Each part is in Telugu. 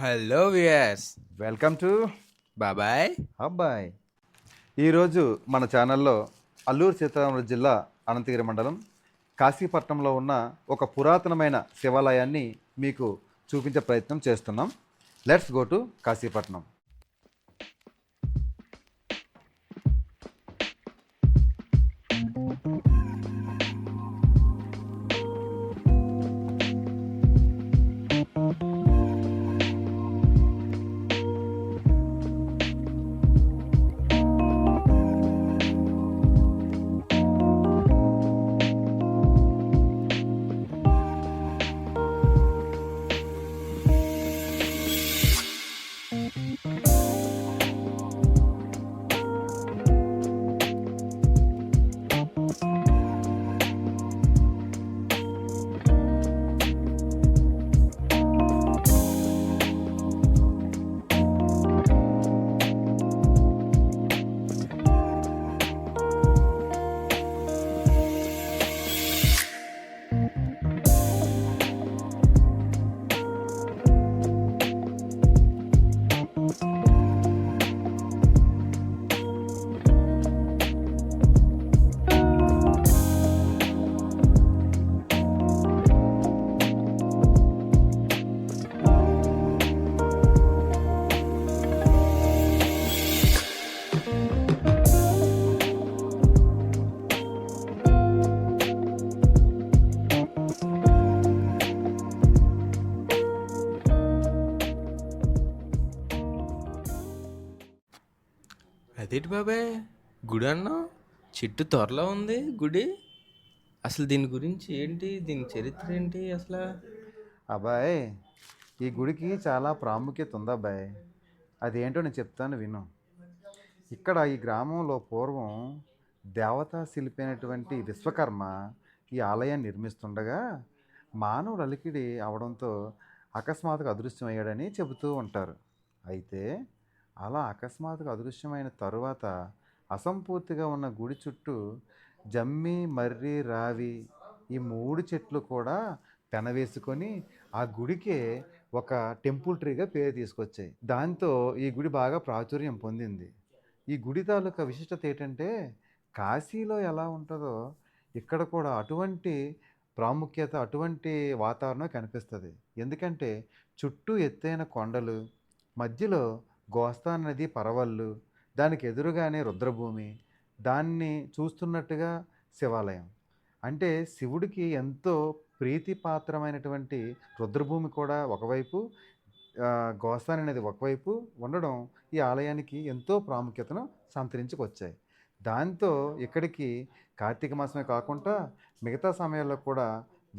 Hello viewers. వెల్కమ్ టు బాబాయ్. అబ్బాయ్. ఈరోజు మన ఛానల్లో అల్లూరు సీతారామరాజు జిల్లా అనంతగిరి మండలం కాశీపట్నంలో ఉన్న ఒక పురాతనమైన శివాలయాన్ని మీకు చూపించే ప్రయత్నం చేస్తున్నాం. Let's go to Kashipatnam. అదేంటి బాబాయ్, గుడి అన్నావు? చెట్టు త్వరలో ఉంది గుడి. అసలు దీని గురించి ఏంటి, దీని చరిత్ర ఏంటి అసలు? అబ్బాయ్, ఈ గుడికి చాలా ప్రాముఖ్యత ఉంది అబ్బాయ్. అదేంటో నేను చెప్తాను విను. ఇక్కడ ఈ గ్రామంలో పూర్వం దేవతా శిల్పి అయినటువంటి విశ్వకర్మ ఈ ఆలయాన్ని నిర్మిస్తుండగా మానవుడు అలికిడి అవడంతో అకస్మాత్తుగా అదృశ్యమయ్యాడని చెబుతూ ఉంటారు. అయితే అలా అకస్మాత్తుగా అదృశ్యమైన తరువాత అసంపూర్తిగా ఉన్న గుడి చుట్టూ జమ్మి, మర్రి, రావి ఈ 3 చెట్లు కూడా పెనవేసుకొని ఆ గుడికే ఒక టెంపుల్ ట్రీగా పేరు తీసుకొచ్చాయి. దాంతో ఈ గుడి బాగా ప్రాచుర్యం పొందింది. ఈ గుడి తాలూకా విశిష్టత ఏంటంటే, కాశీలో ఎలా ఉంటుందో ఇక్కడ కూడా అటువంటి ప్రాముఖ్యత, అటువంటి వాతావరణం కనిపిస్తుంది. ఎందుకంటే చుట్టూ ఎత్తైన కొండలు, మధ్యలో గోస్తా నది పరవళ్ళు, దానికి ఎదురుగానే రుద్రభూమి, దాన్ని చూస్తున్నట్టుగా శివాలయం. అంటే శివుడికి ఎంతో ప్రీతిపాత్రమైనటువంటి రుద్రభూమి కూడా ఒకవైపు, గోస్తాని నది ఒకవైపు ఉండడం ఈ ఆలయానికి ఎంతో ప్రాముఖ్యతను సంతరించుకొచ్చాయి. దాంతో ఇక్కడికి కార్తీక మాసమే కాకుండా మిగతా సమయాల్లో కూడా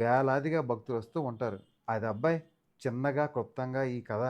వేలాదిగా భక్తులు వస్తూ ఉంటారు. అది అబ్బాయి చిన్నగా క్లుప్తంగా ఈ కథ